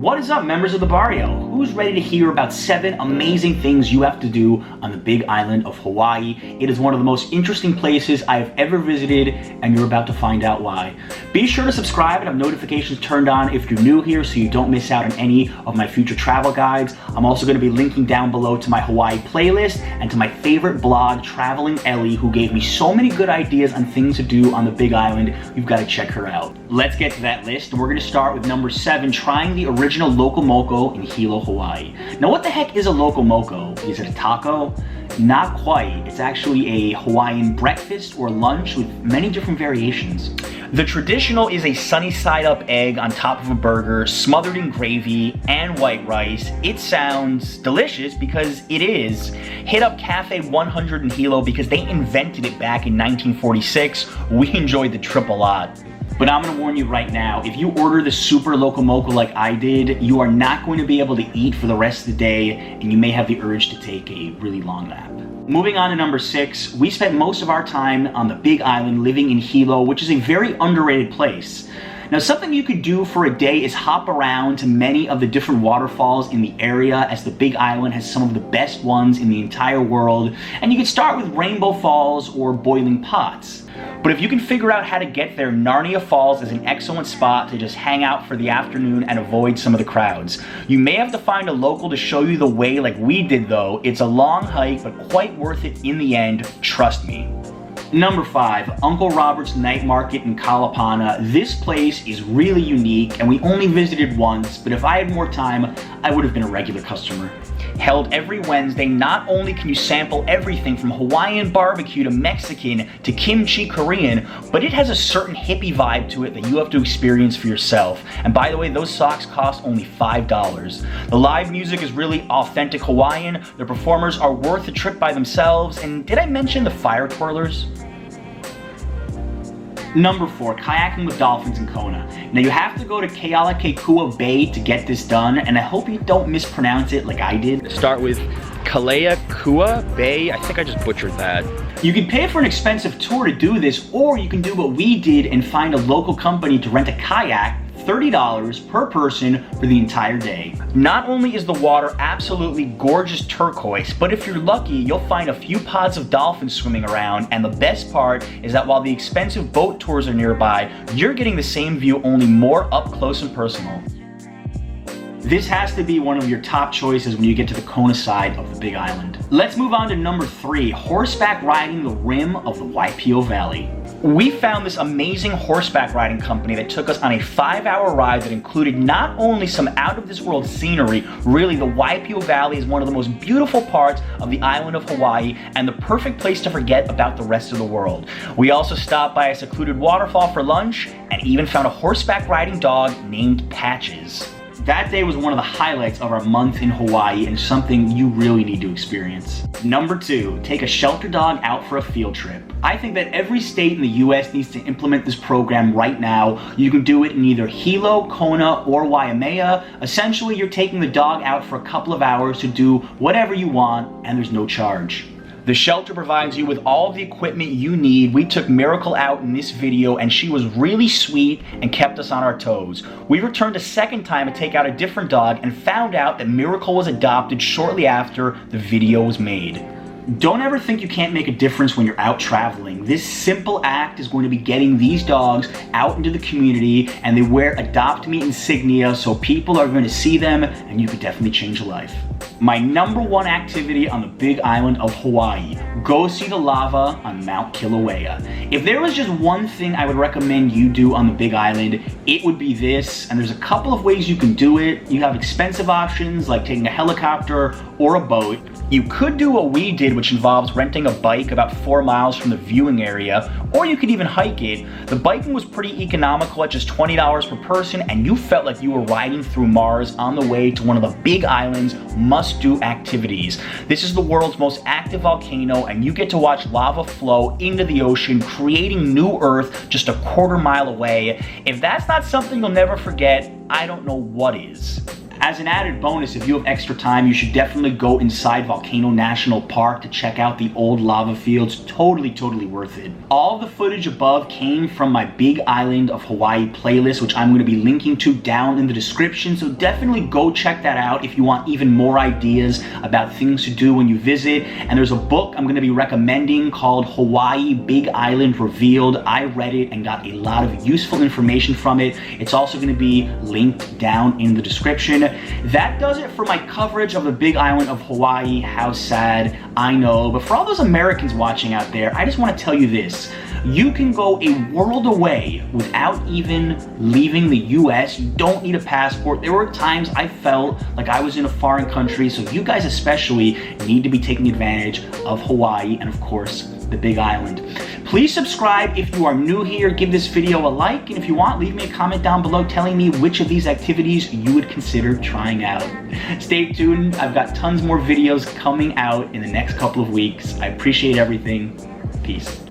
What is up, members of the barrio? Who's ready to hear about 7 amazing things you have to do on the big island of Hawaii? It is one of the most interesting places I have ever visited, and you're about to find out why. Be sure to subscribe and have notifications turned on if you're new here so you don't miss out on any of my future travel guides. I'm also going to be linking down below to my Hawaii playlist and to my favorite blog, Traveling Ellie, who gave me so many good ideas on things to do on the big island. You've got to check her out. Let's get to that list, and we're going to start with number 7, trying the original LOCO MOCO in Hilo, Hawaii. Now, what the heck is a LOCO MOCO? Is it a taco? Not quite. It's actually a Hawaiian breakfast or lunch with many different variations. The traditional is a sunny side up egg on top of a burger, smothered in gravy and white rice. It sounds delicious because it is. Hit up Cafe 100 in Hilo because they invented it back in 1946. We enjoyed the trip a lot. But I'm gonna warn you right now, if you order the super LOCO MOCO like I did, you are not going to be able to eat for the rest of the day, and you may have the urge to take a really long nap. Moving on to number 6, we spent most of our time on the big island living in Hilo, which is a very underrated place. Now, something you could do for a day is hop around to many of the different waterfalls in the area, as the big island has some of the best ones in the entire world. And you could start with Rainbow Falls or Boiling Pots. But if you can figure out how to get there, Narnia Falls is an excellent spot to just hang out for the afternoon and avoid some of the crowds. You may have to find a local to show you the way like we did though. It's a long hike, but quite worth it in the end, trust me. Number 5, Uncle Robert's Night Market in Kalapana. This place is really unique and we only visited once, but if I had more time, I would have been a regular customer. Held every Wednesday, not only can you sample everything from Hawaiian barbecue to Mexican to kimchi Korean, but it has a certain hippie vibe to it that you have to experience for yourself. And by the way, those socks cost only $5. The live music is really authentic Hawaiian, the performers are worth the trip by themselves, and did I mention the fire twirlers? Number 4, kayaking with dolphins in Kona. Now, you have to go to Kealakekua Bay to get this done, and I hope you don't mispronounce it like I did. Start with Kealakekua Bay. I think I just butchered that. You can pay for an expensive tour to do this, or you can do what we did and find a local company to rent a kayak, $30 per person for the entire day. Not only is the water absolutely gorgeous turquoise, but if you're lucky, you'll find a few pods of dolphins swimming around, and the best part is that while the expensive boat tours are nearby, you're getting the same view, only more up close and personal. This has to be one of your top choices when you get to the Kona side of the Big Island. Let's move on to number 3, horseback riding the rim of the WAIPIO Valley. We found this amazing horseback riding company that took us on a 5-hour ride that included not only some out-of-this-world scenery. Really, the WAIPIO Valley is one of the most beautiful parts of the island of Hawaii and the perfect place to forget about the rest of the world. We also stopped by a secluded waterfall for lunch and even found a horseback riding dog named Patches. That day was one of the highlights of our month in Hawaii and something you really need to experience. Number 2, take a shelter dog out for a field trip. I think that every state in the US needs to implement this program right now. You can do it in either Hilo, Kona, or Waimea. Essentially, you're taking the dog out for a couple of hours to do whatever you want, and there's no charge. The shelter provides you with all of the equipment you need. We took Miracle out in this video and she was really sweet and kept us on our toes. We returned a second time to take out a different dog and found out that Miracle was adopted shortly after the video was made. Don't ever think you can't make a difference when you're out traveling. This simple act is going to be getting these dogs out into the community, and they wear Adopt Me insignia so people are going to see them, and you could definitely change a life. My number 1 activity on the big island of Hawaii, go see the lava on Mount Kilauea. If there was just one thing I would recommend you do on the big island, it would be this, and there's a couple of ways you can do it. You have expensive options like taking a helicopter or a boat. You could do what we did, which involves renting a bike about 4 miles from the viewing area, or you could even hike it. The biking was pretty economical at just $20 per person, and you felt like you were riding through Mars on the way to one of the big island's must-do activities. This is the world's most active volcano, and you get to watch lava flow into the ocean, creating new Earth just a quarter mile away. If that's not something you'll never forget, I don't know what is. As an added bonus, if you have extra time, you should definitely go inside Volcano National Park to check out the old lava fields. Totally worth it. All the footage above came from my Big Island of Hawaii playlist, which I'm going to be linking to down in the description, so definitely go check that out if you want even more ideas about things to do when you visit. And there's a book I'm going to be recommending called Hawaii Big Island Revealed. I read it and got a lot of useful information from it. It's also going to be linked down in the description. That does it for my coverage of the Big Island of Hawaii. How sad, I know. But for all those Americans watching out there, I just want to tell you this. You can go a world away without even leaving the US. You don't need a passport. There were times I felt like I was in a foreign country, so you guys especially need to be taking advantage of Hawaii and of course, the Big Island. Please subscribe if you are new here. Give this video a like, and if you want, leave me a comment down below telling me which of these activities you would consider trying out. Stay tuned. I've got tons more videos coming out in the next couple of weeks. I appreciate everything. Peace.